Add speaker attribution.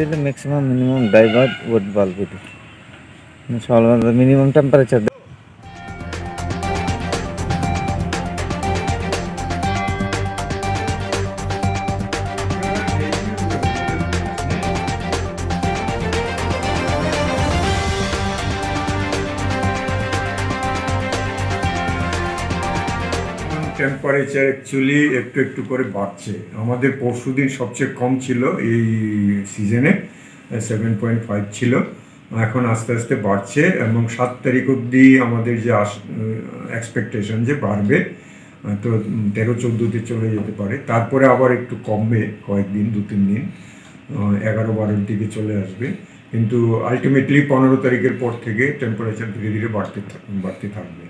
Speaker 1: ಇದು maximum minimum divert would bulb ಇದು solve minimum temperature
Speaker 2: temperature actually একটু একটু করে বাড়ছে। আমাদের পরশুদিন সবচেয়ে কম ছিল এই সিজনে, 7.5 ছিল। এখন আস্তে আস্তে বাড়ছে এবং 7 তারিখ অবধি আমাদের যে এক্সপেকটেশন যে বাড়বে, তো 13-14তে চলে যেতে পারে। তারপরে আবার একটু কমবে কয়েকদিন, 2-3 দিন, 11-12-র দিকে চলে আসবে। কিন্তু আলটিমেটলি 15 তারিখের পর থেকে টেম্পারেচার ধীরে ধীরে বাড়তে থাকবে।